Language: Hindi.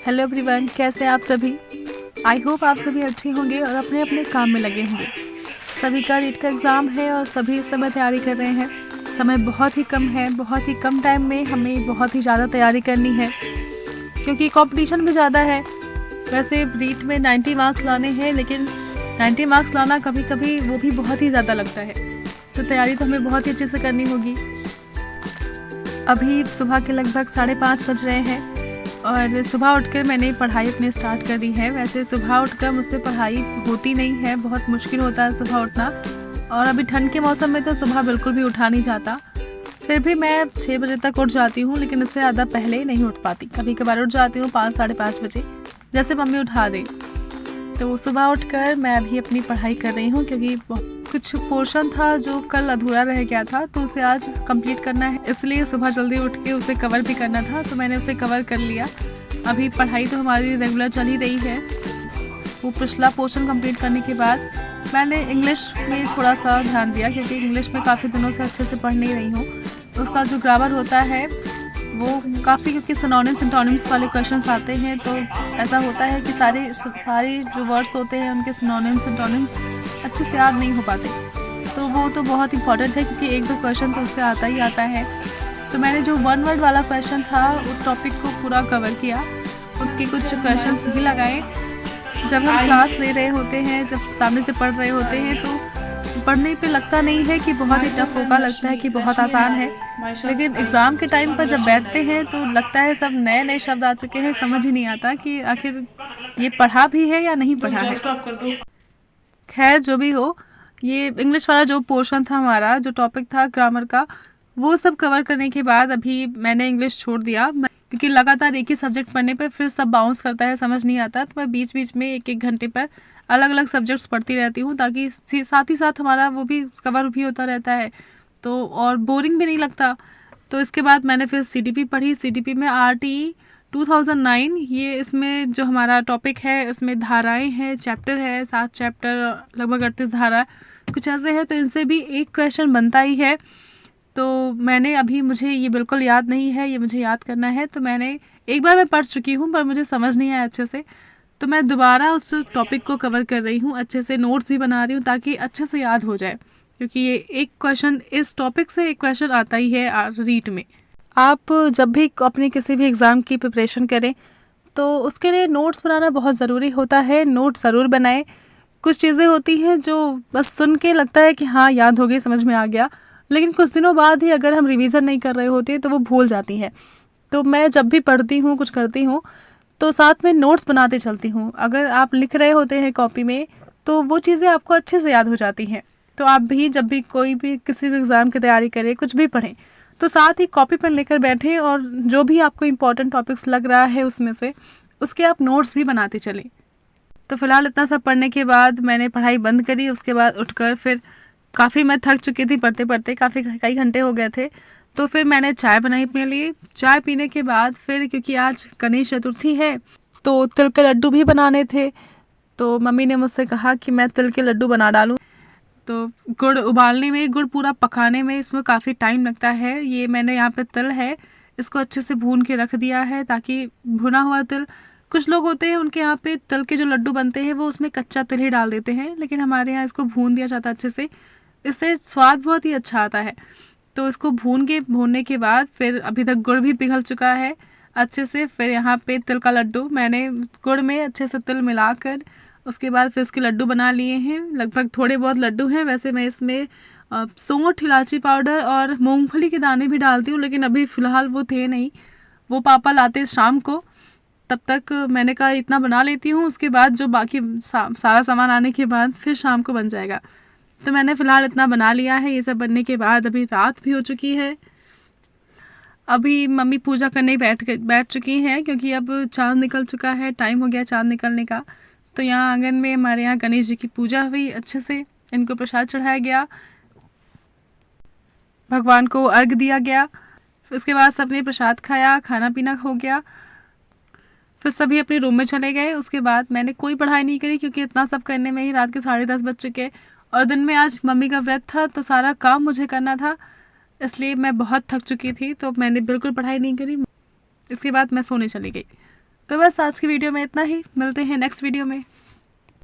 हेलो एवरीवन, कैसे हैं आप सभी। आई होप आप सभी अच्छे होंगे और अपने अपने काम में लगे होंगे। सभी का नीट का एग्ज़ाम है और सभी इस समय तैयारी कर रहे हैं। समय बहुत ही कम है, बहुत ही कम टाइम में हमें बहुत ही ज़्यादा तैयारी करनी है क्योंकि कंपटीशन भी ज़्यादा है। वैसे रीट में 90 मार्क्स लाने हैं, लेकिन 90 मार्क्स लाना कभी कभी वो भी बहुत ही ज़्यादा लगता है। तो तैयारी तो हमें बहुत ही अच्छे से करनी होगी। अभी सुबह के लगभग 5:30 बज रहे हैं और सुबह उठकर मैंने पढ़ाई अपनी स्टार्ट कर दी है। वैसे सुबह उठकर मुझसे पढ़ाई होती नहीं है, बहुत मुश्किल होता है सुबह उठना, और अभी ठंड के मौसम में तो सुबह बिल्कुल भी उठा नहीं जाता। फिर भी मैं 6 बजे तक उठ जाती हूँ, लेकिन इससे ज़्यादा पहले नहीं उठ पाती। कभी कभार उठ जाती हूँ 5 साढ़े 5 बजे, जैसे मम्मी उठा दे। तो सुबह उठकर मैं अभी अपनी पढ़ाई कर रही हूँ क्योंकि कुछ पोर्शन था जो कल अधूरा रह गया था, तो उसे आज कंप्लीट करना है, इसलिए सुबह जल्दी उठ के उसे कवर भी करना था, तो मैंने उसे कवर कर लिया। अभी पढ़ाई तो हमारी रेगुलर चल ही रही है। वो पिछला पोर्शन कंप्लीट करने के बाद मैंने इंग्लिश में थोड़ा सा ध्यान दिया क्योंकि इंग्लिश में काफ़ी दिनों से अच्छे से पढ़ नहीं रही हूँ। उसका जो ग्रामर होता है वो काफ़ी, क्योंकि सिनोनिम्स एंटोनिम्स वाले क्वेश्चंस आते हैं, तो ऐसा होता है कि सारे जो वर्ड्स होते हैं उनके सिनोनिम्स एंटोनिम्स अच्छे से याद नहीं हो पाते। तो वो तो बहुत इंपॉर्टेंट है क्योंकि 1-2 क्वेश्चन तो उससे आता ही आता है। तो मैंने जो 1 वर्ड वाला क्वेश्चन था उस टॉपिक को पूरा कवर किया। उसके कुछ क्वेश्चंस भी लगाए। जब हम क्लास ले रहे होते हैं, जब सामने से पढ़ रहे होते हैं, तो पढ़ने पे लगता नहीं है कि बहुत ही टफ होगा, लगता है कि बहुत आसान है। लेकिन एग्ज़ाम के टाइम पर जब बैठते हैं तो लगता है सब नए नए शब्द आ चुके हैं, समझ ही नहीं आता कि आखिर ये पढ़ा भी है या नहीं पढ़ा है। खैर जो भी हो, ये इंग्लिश वाला जो पोर्शन था हमारा, जो टॉपिक था ग्रामर का, वो सब कवर करने के बाद अभी मैंने इंग्लिश छोड़ दिया क्योंकि लगातार एक ही सब्जेक्ट पढ़ने पर फिर सब बाउंस करता है, समझ नहीं आता। तो मैं बीच बीच में 1-1 घंटे पर अलग अलग सब्जेक्ट्स पढ़ती रहती हूँ ताकि साथ ही साथ हमारा वो भी कवर भी होता रहता है, तो और बोरिंग भी नहीं लगता। तो इसके बाद मैंने फिर CTP पढ़ी। CTP में RTE 2009, ये इसमें जो हमारा टॉपिक है इसमें धाराएं हैं, चैप्टर है 7 चैप्टर, लगभग 38 धारा कुछ ऐसे है, तो इनसे भी एक क्वेश्चन बनता ही है। तो मैंने अभी, मुझे ये बिल्कुल याद नहीं है, ये मुझे याद करना है। तो मैंने एक बार मैं पढ़ चुकी हूँ पर मुझे समझ नहीं आया अच्छे से, तो मैं दोबारा उस टॉपिक को कवर कर रही हूँ, अच्छे से नोट्स भी बना रही हूँ ताकि अच्छे से याद हो जाए, क्योंकि ये एक क्वेश्चन, इस टॉपिक से एक क्वेश्चन आता ही है रीट में। आप जब भी अपने किसी भी एग्ज़ाम की प्रिपरेशन करें तो उसके लिए नोट्स बनाना बहुत ज़रूरी होता है। नोट ज़रूर बनाएं। कुछ चीज़ें होती हैं जो बस सुन के लगता है कि हाँ याद हो गई, समझ में आ गया, लेकिन कुछ दिनों बाद ही अगर हम रिवीजन नहीं कर रहे होते तो वो भूल जाती हैं। तो मैं जब भी पढ़ती हूँ, कुछ करती हूँ, तो साथ में नोट्स बनाते चलती हूँ। अगर आप लिख रहे होते हैं कॉपी में तो वो चीज़ें आपको अच्छे से याद हो जाती हैं। तो आप भी जब भी कोई भी किसी भी एग्ज़ाम की तैयारी करें, कुछ भी पढ़ें, तो साथ ही कॉपी पेन लेकर बैठें और जो भी आपको इम्पोर्टेंट टॉपिक्स लग रहा है उसमें से उसके आप नोट्स भी बनाते चलें। तो फ़िलहाल इतना सब पढ़ने के बाद मैंने पढ़ाई बंद करी। उसके बाद उठकर फिर काफ़ी मैं थक चुकी थी, पढ़ते पढ़ते काफ़ी कई घंटे हो गए थे, तो फिर मैंने चाय बनाई अपने लिए। चाय पीने के बाद फिर, क्योंकि आज गणेश चतुर्थी है, तो तिल के लड्डू भी बनाने थे, तो मम्मी ने मुझसे कहा कि मैं तिल के लड्डू बना डालूं। तो गुड़ उबालने में, गुड़ पूरा पकाने में इसमें काफ़ी टाइम लगता है। ये मैंने यहाँ पे तिल है, इसको अच्छे से भून के रख दिया है ताकि भुना हुआ तिल, कुछ लोग होते हैं उनके यहाँ पे तिल के जो लड्डू बनते हैं वो उसमें कच्चा तिल ही डाल देते हैं, लेकिन हमारे यहाँ इसको भून दिया जाता है अच्छे से, इससे स्वाद बहुत ही अच्छा आता है। तो इसको भूनने के बाद फिर अभी तक गुड़ भी पिघल चुका है अच्छे से। फिर यहाँ पे तिल का लड्डू मैंने गुड़ में अच्छे से तिल मिलाकर उसके बाद फिर उसके लड्डू बना लिए हैं। लगभग थोड़े बहुत लड्डू हैं। वैसे मैं इसमें सौंठ, इलायची पाउडर और मूंगफली के दाने भी डालती हूँ, लेकिन अभी फ़िलहाल वो थे नहीं, वो पापा लाते शाम को, तब तक मैंने कहा इतना बना लेती हूँ, उसके बाद जो बाकी सारा सामान आने के बाद फिर शाम को बन जाएगा। तो मैंने फ़िलहाल इतना बना लिया है। ये सब बनने के बाद अभी रात भी हो चुकी है। अभी मम्मी पूजा करने बैठ चुकी हैं क्योंकि अब चाँद निकल चुका है, टाइम हो गया चाँद निकलने का। तो यहाँ आंगन में हमारे यहाँ गणेश जी की पूजा हुई अच्छे से, इनको प्रसाद चढ़ाया गया, भगवान को अर्घ दिया गया। उसके बाद सबने प्रसाद खाया, खाना पीना हो गया, फिर सभी अपने रूम में चले गए। उसके बाद मैंने कोई पढ़ाई नहीं करी क्योंकि इतना सब करने में ही रात के 10:30 बज चुके, और दिन में आज मम्मी का व्रत था तो सारा काम मुझे करना था, इसलिए मैं बहुत थक चुकी थी, तो मैंने बिल्कुल पढ़ाई नहीं करी। इसके बाद मैं सोने चली गई। तो बस आज की वीडियो में इतना ही, मिलते हैं नेक्स्ट वीडियो में।